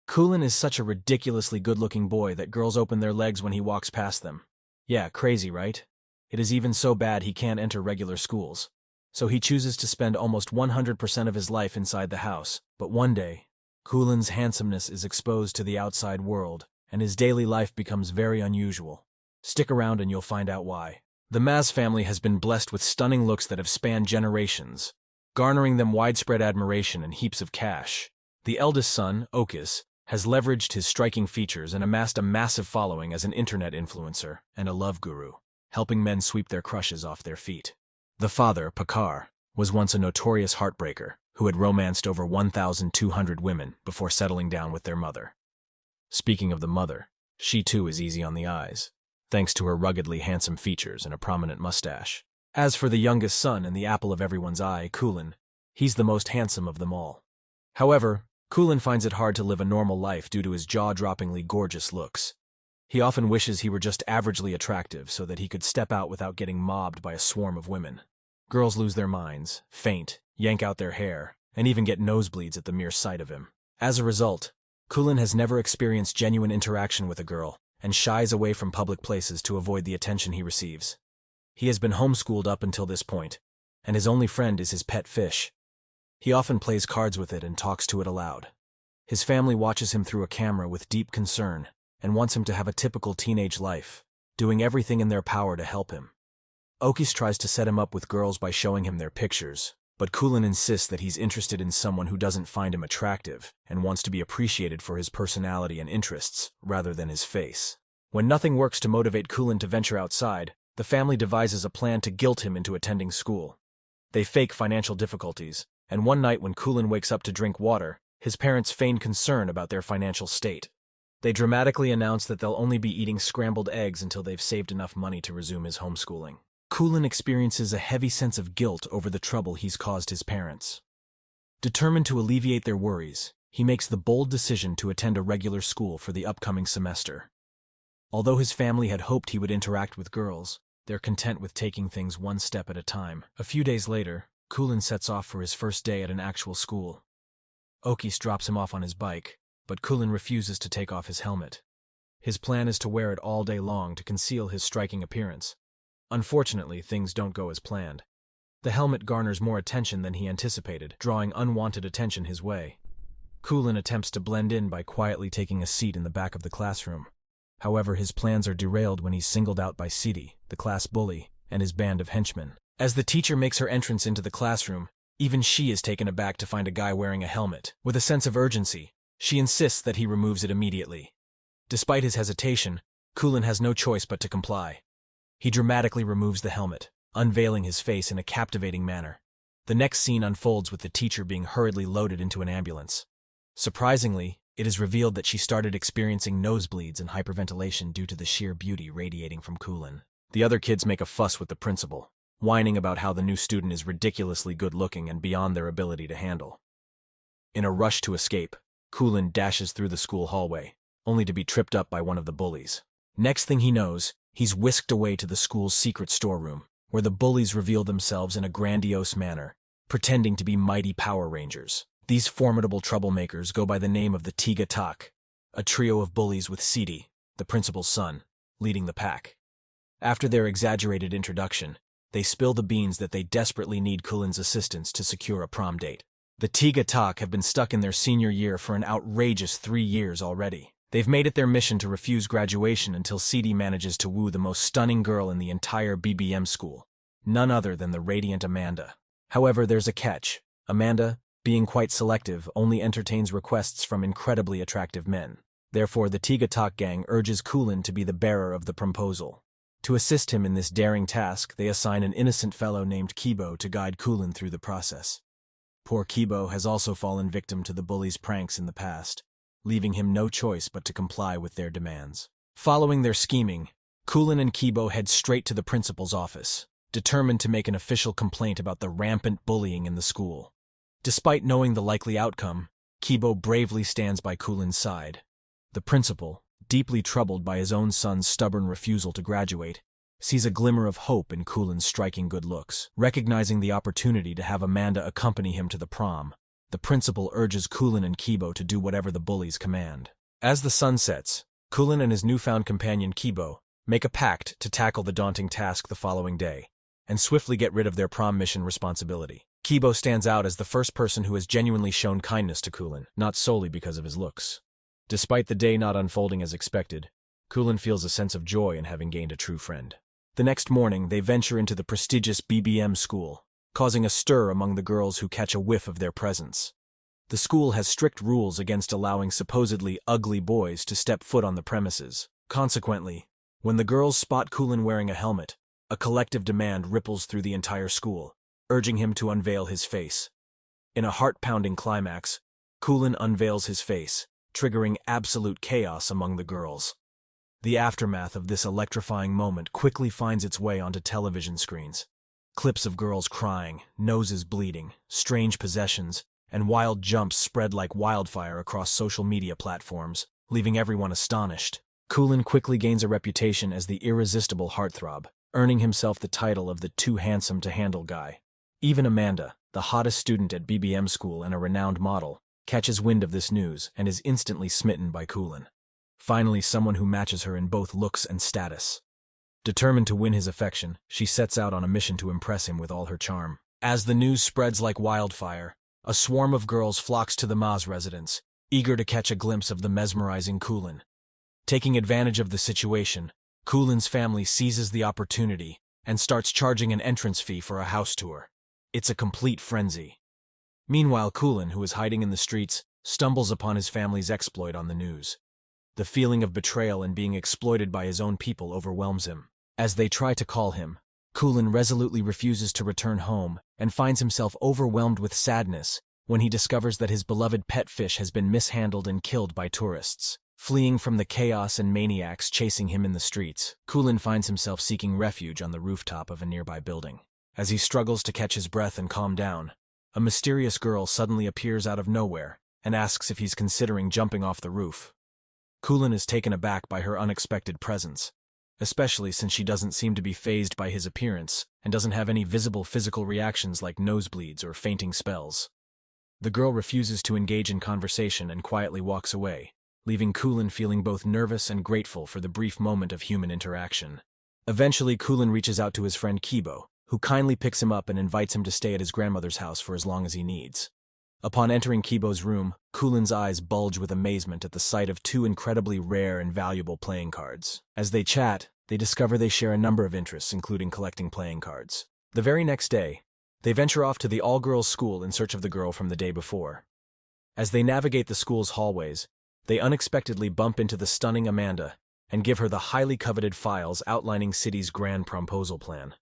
Kulin is such a ridiculously good-looking boy that girls open their legs when he walks past them. Yeah, crazy, right? It is even so bad he can't enter regular schools. So he chooses to spend almost 100% of his life inside the house. But one day, Kulin's handsomeness is exposed to the outside world, and his daily life becomes very unusual. Stick around and you'll find out why. The Maz family has been blessed with stunning looks that have spanned generations, garnering them widespread admiration and heaps of cash. The eldest son, Okis, has leveraged his striking features and amassed a massive following as an internet influencer and a love guru, helping men sweep their crushes off their feet. The father, Pakar, was once a notorious heartbreaker who had romanced over 1,200 women before settling down with their mother. Speaking of the mother, she too is easy on the eyes, thanks to her ruggedly handsome features and a prominent mustache. As for the youngest son and the apple of everyone's eye, Kulin, he's the most handsome of them all. However, Kulin finds it hard to live a normal life due to his jaw-droppingly gorgeous looks. He often wishes he were just averagely attractive so that he could step out without getting mobbed by a swarm of women. Girls lose their minds, faint, yank out their hair, and even get nosebleeds at the mere sight of him. As a result, Kulin has never experienced genuine interaction with a girl and shies away from public places to avoid the attention he receives. He has been homeschooled up until this point, and his only friend is his pet fish. He often plays cards with it and talks to it aloud. His family watches him through a camera with deep concern and wants him to have a typical teenage life, doing everything in their power to help him. Okis tries to set him up with girls by showing him their pictures, but Kulin insists that he's interested in someone who doesn't find him attractive and wants to be appreciated for his personality and interests rather than his face. When nothing works to motivate Kulin to venture outside, the family devises a plan to guilt him into attending school. They fake financial difficulties, and one night when Kulin wakes up to drink water, his parents feign concern about their financial state. They dramatically announce that they'll only be eating scrambled eggs until they've saved enough money to resume his homeschooling. Kulin experiences a heavy sense of guilt over the trouble he's caused his parents. Determined to alleviate their worries, he makes the bold decision to attend a regular school for the upcoming semester. Although his family had hoped he would interact with girls, they're content with taking things one step at a time. A few days later, Kulin sets off for his first day at an actual school. Okis drops him off on his bike, but Kulin refuses to take off his helmet. His plan is to wear it all day long to conceal his striking appearance. Unfortunately, things don't go as planned. The helmet garners more attention than he anticipated, drawing unwanted attention his way. Kulin attempts to blend in by quietly taking a seat in the back of the classroom. However, his plans are derailed when he's singled out by Sidi, the class bully, and his band of henchmen. As the teacher makes her entrance into the classroom, even she is taken aback to find a guy wearing a helmet. With a sense of urgency, she insists that he removes it immediately. Despite his hesitation, Kulin has no choice but to comply. He dramatically removes the helmet, unveiling his face in a captivating manner. The next scene unfolds with the teacher being hurriedly loaded into an ambulance. Surprisingly, it is revealed that she started experiencing nosebleeds and hyperventilation due to the sheer beauty radiating from Kulin. The other kids make a fuss with the principal, whining about how the new student is ridiculously good-looking and beyond their ability to handle. In a rush to escape, Kulin dashes through the school hallway, only to be tripped up by one of the bullies. Next thing he knows, he's whisked away to the school's secret storeroom, where the bullies reveal themselves in a grandiose manner, pretending to be mighty Power Rangers. These formidable troublemakers go by the name of the Tiga Tak, a trio of bullies with Sidi, the principal's son, leading the pack. After their exaggerated introduction, they spill the beans that they desperately need Kulin's assistance to secure a prom date. The Tiga Tak have been stuck in their senior year for an outrageous 3 years already. They've made it their mission to refuse graduation until Sidi manages to woo the most stunning girl in the entire BBM school, none other than the radiant Amanda. However, there's a catch. Amanda, being quite selective, only entertains requests from incredibly attractive men. Therefore, the Tiga Tak gang urges Kulin to be the bearer of the proposal. To assist him in this daring task, they assign an innocent fellow named Kibo to guide Kulin through the process. Poor Kibo has also fallen victim to the bullies' pranks in the past, leaving him no choice but to comply with their demands. Following their scheming, Kulin and Kibo head straight to the principal's office, determined to make an official complaint about the rampant bullying in the school. Despite knowing the likely outcome, Kibo bravely stands by Kulin's side. The principal, deeply troubled by his own son's stubborn refusal to graduate, sees a glimmer of hope in Kulin's striking good looks. Recognizing the opportunity to have Amanda accompany him to the prom, the principal urges Kulin and Kibo to do whatever the bullies command. As the sun sets, Kulin and his newfound companion Kibo make a pact to tackle the daunting task the following day, and swiftly get rid of their prom mission responsibility. Kibo stands out as the first person who has genuinely shown kindness to Kulin, not solely because of his looks. Despite the day not unfolding as expected, Kulin feels a sense of joy in having gained a true friend. The next morning, they venture into the prestigious BBM school, causing a stir among the girls who catch a whiff of their presence. The school has strict rules against allowing supposedly ugly boys to step foot on the premises. Consequently, when the girls spot Kulin wearing a helmet, a collective demand ripples through the entire school, urging him to unveil his face. In a heart-pounding climax, Kulin unveils his face, triggering absolute chaos among the girls. The aftermath of this electrifying moment quickly finds its way onto television screens. Clips of girls crying, noses bleeding, strange possessions, and wild jumps spread like wildfire across social media platforms, leaving everyone astonished. Kulin quickly gains a reputation as the irresistible heartthrob, earning himself the title of the too handsome to handle guy. Even Amanda, the hottest student at BBM school and a renowned model, catches wind of this news and is instantly smitten by Kulin. Finally, someone who matches her in both looks and status. Determined to win his affection, she sets out on a mission to impress him with all her charm. As the news spreads like wildfire, a swarm of girls flocks to the Ma's residence, eager to catch a glimpse of the mesmerizing Kulin. Taking advantage of the situation, Kulin's family seizes the opportunity and starts charging an entrance fee for a house tour. It's a complete frenzy. Meanwhile, Kulin, who is hiding in the streets, stumbles upon his family's exploit on the news. The feeling of betrayal and being exploited by his own people overwhelms him. As they try to call him, Kulin resolutely refuses to return home and finds himself overwhelmed with sadness when he discovers that his beloved pet fish has been mishandled and killed by tourists. Fleeing from the chaos and maniacs chasing him in the streets, Kulin finds himself seeking refuge on the rooftop of a nearby building. As he struggles to catch his breath and calm down, a mysterious girl suddenly appears out of nowhere and asks if he's considering jumping off the roof. Kulin is taken aback by her unexpected presence, especially since she doesn't seem to be fazed by his appearance and doesn't have any visible physical reactions like nosebleeds or fainting spells. The girl refuses to engage in conversation and quietly walks away, leaving Kulin feeling both nervous and grateful for the brief moment of human interaction. Eventually, Kulin reaches out to his friend Kibo, who kindly picks him up and invites him to stay at his grandmother's house for as long as he needs. Upon entering Kibo's room, Kulin's eyes bulge with amazement at the sight of two incredibly rare and valuable playing cards. As they chat, they discover they share a number of interests, including collecting playing cards. The very next day, they venture off to the all-girls school in search of the girl from the day before. As they navigate the school's hallways, they unexpectedly bump into the stunning Amanda and give her the highly coveted files outlining City's grand proposal plan.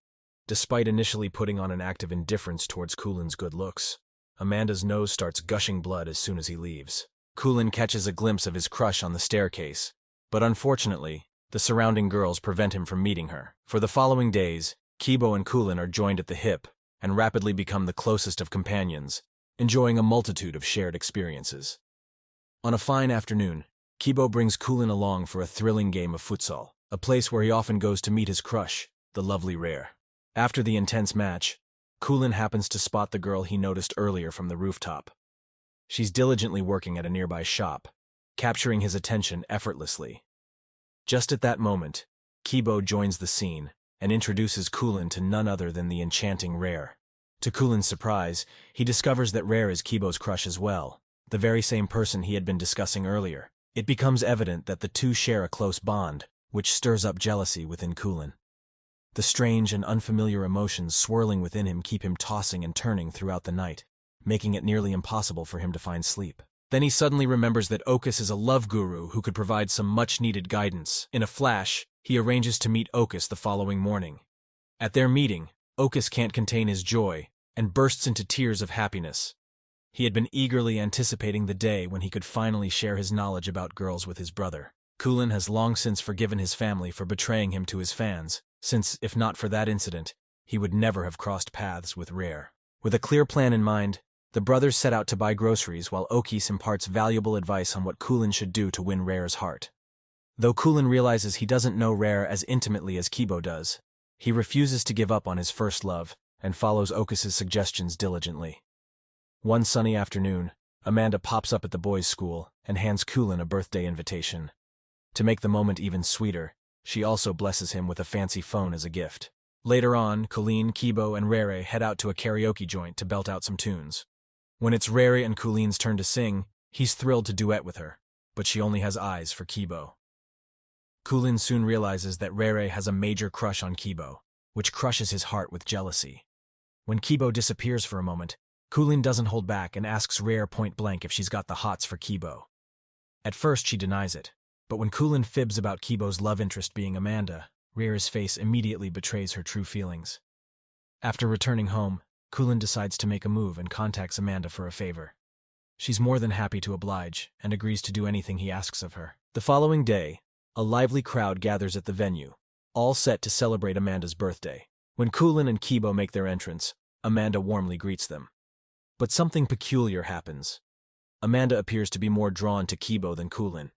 Despite initially putting on an act of indifference towards Kulin's good looks, Amanda's nose starts gushing blood as soon as he leaves. Kulin catches a glimpse of his crush on the staircase, but unfortunately, the surrounding girls prevent him from meeting her. For the following days, Kibo and Kulin are joined at the hip and rapidly become the closest of companions, enjoying a multitude of shared experiences. On a fine afternoon, Kibo brings Kulin along for a thrilling game of futsal, a place where he often goes to meet his crush, the lovely Rare. After the intense match, Kulin happens to spot the girl he noticed earlier from the rooftop. She's diligently working at a nearby shop, capturing his attention effortlessly. Just at that moment, Kibo joins the scene and introduces Kulin to none other than the enchanting Rare. To Kulin's surprise, he discovers that Rare is Kibo's crush as well, the very same person he had been discussing earlier. It becomes evident that the two share a close bond, which stirs up jealousy within Kulin. The strange and unfamiliar emotions swirling within him keep him tossing and turning throughout the night, making it nearly impossible for him to find sleep. Then he suddenly remembers that Okus is a love guru who could provide some much-needed guidance. In a flash, he arranges to meet Okus the following morning. At their meeting, Okus can't contain his joy and bursts into tears of happiness. He had been eagerly anticipating the day when he could finally share his knowledge about girls with his brother. Kulin has long since forgiven his family for betraying him to his fans, since, if not for that incident, he would never have crossed paths with Rare. With a clear plan in mind, the brothers set out to buy groceries while Okis imparts valuable advice on what Kulin should do to win Rare's heart. Though Kulin realizes he doesn't know Rare as intimately as Kibo does, he refuses to give up on his first love and follows Okus's suggestions diligently. One sunny afternoon, Amanda pops up at the boys' school and hands Kulin a birthday invitation. To make the moment even sweeter, she also blesses him with a fancy phone as a gift. Later on, Colleen, Kibo, and Rere head out to a karaoke joint to belt out some tunes. When it's Rere and Colin's turn to sing, he's thrilled to duet with her, but she only has eyes for Kibo. Kulin soon realizes that Rere has a major crush on Kibo, which crushes his heart with jealousy. When Kibo disappears for a moment, Kulin doesn't hold back and asks Rere point-blank if she's got the hots for Kibo. At first, she denies it, but when Kulin fibs about Kibo's love interest being Amanda, Rere's face immediately betrays her true feelings. After returning home, Kulin decides to make a move and contacts Amanda for a favor. She's more than happy to oblige and agrees to do anything he asks of her. The following day, a lively crowd gathers at the venue, all set to celebrate Amanda's birthday. When Kulin and Kibo make their entrance, Amanda warmly greets them. But something peculiar happens. Amanda appears to be more drawn to Kibo than Kulin.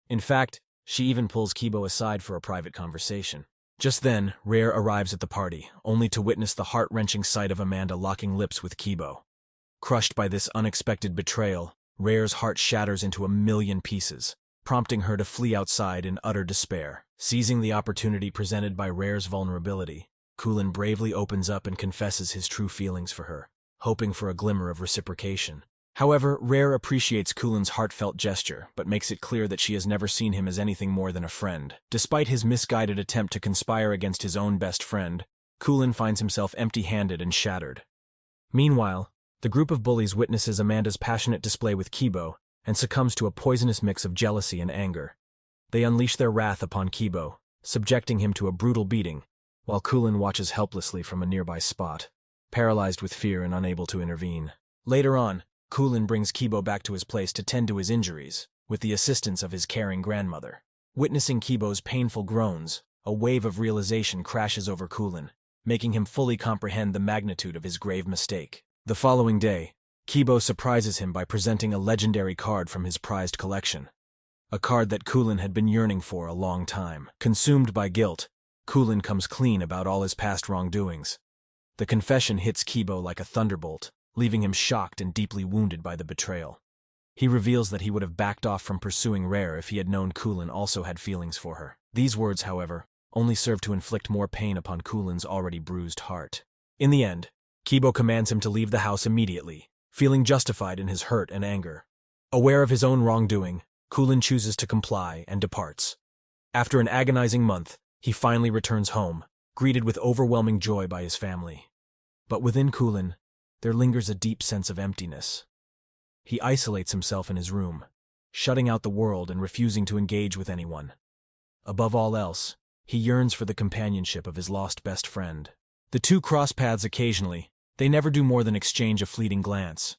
In fact, she even pulls Kibo aside for a private conversation. Just then, Rere arrives at the party, only to witness the heart-wrenching sight of Amanda locking lips with Kibo. Crushed by this unexpected betrayal, Rere's heart shatters into a million pieces, prompting her to flee outside in utter despair. Seizing the opportunity presented by Rere's vulnerability, Kulin bravely opens up and confesses his true feelings for her, hoping for a glimmer of reciprocation. However, Rere appreciates Kulin's heartfelt gesture, but makes it clear that she has never seen him as anything more than a friend. Despite his misguided attempt to conspire against his own best friend, Kulin finds himself empty-handed and shattered. Meanwhile, the group of bullies witnesses Amanda's passionate display with Kibo and succumbs to a poisonous mix of jealousy and anger. They unleash their wrath upon Kibo, subjecting him to a brutal beating, while Kulin watches helplessly from a nearby spot, paralyzed with fear and unable to intervene. Later on, Kulin brings Kibo back to his place to tend to his injuries, with the assistance of his caring grandmother. Witnessing Kibo's painful groans, a wave of realization crashes over Kulin, making him fully comprehend the magnitude of his grave mistake. The following day, Kibo surprises him by presenting a legendary card from his prized collection. A card that Kulin had been yearning for a long time. Consumed by guilt, Kulin comes clean about all his past wrongdoings. The confession hits Kibo like a thunderbolt, leaving him shocked and deeply wounded by the betrayal. He reveals that he would have backed off from pursuing Rere if he had known Kulin also had feelings for her. These words, however, only serve to inflict more pain upon Kulin's already bruised heart. In the end, Kibo commands him to leave the house immediately, feeling justified in his hurt and anger. Aware of his own wrongdoing, Kulin chooses to comply and departs. After an agonizing month, he finally returns home, greeted with overwhelming joy by his family. But within Kulin, there lingers a deep sense of emptiness. He isolates himself in his room, shutting out the world and refusing to engage with anyone. Above all else, he yearns for the companionship of his lost best friend. The two cross paths occasionally. They never do more than exchange a fleeting glance.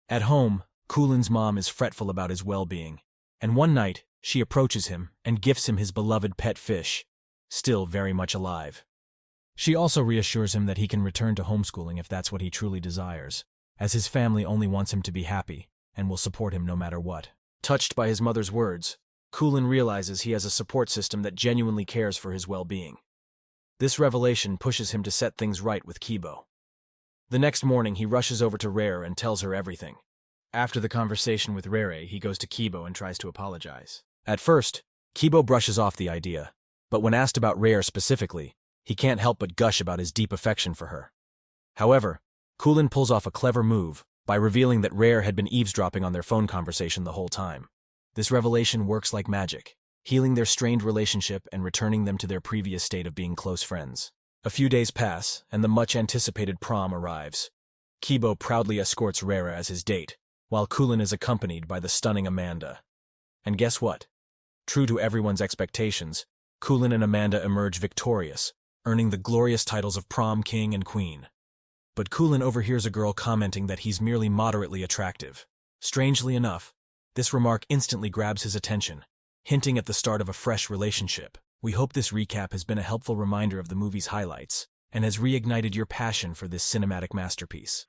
At home, Kulin's mom is fretful about his well-being, and one night, she approaches him and gifts him his beloved pet fish, still very much alive. She also reassures him that he can return to homeschooling if that's what he truly desires, as his family only wants him to be happy and will support him no matter what. Touched by his mother's words, Kulin realizes he has a support system that genuinely cares for his well-being. This revelation pushes him to set things right with Kibo. The next morning, he rushes over to Rere and tells her everything. After the conversation with Rere, he goes to Kibo and tries to apologize. At first, Kibo brushes off the idea, but when asked about Rere specifically, he can't help but gush about his deep affection for her. However, Kulin pulls off a clever move by revealing that Rere had been eavesdropping on their phone conversation the whole time. This revelation works like magic, healing their strained relationship and returning them to their previous state of being close friends. A few days pass, and the much-anticipated prom arrives. Kibo proudly escorts Rere as his date, while Kulin is accompanied by the stunning Amanda. And guess what? True to everyone's expectations, Kulin and Amanda emerge victorious, earning the glorious titles of prom king and queen. But Kulin overhears a girl commenting that he's merely moderately attractive. Strangely enough, this remark instantly grabs his attention, hinting at the start of a fresh relationship. We hope this recap has been a helpful reminder of the movie's highlights and has reignited your passion for this cinematic masterpiece.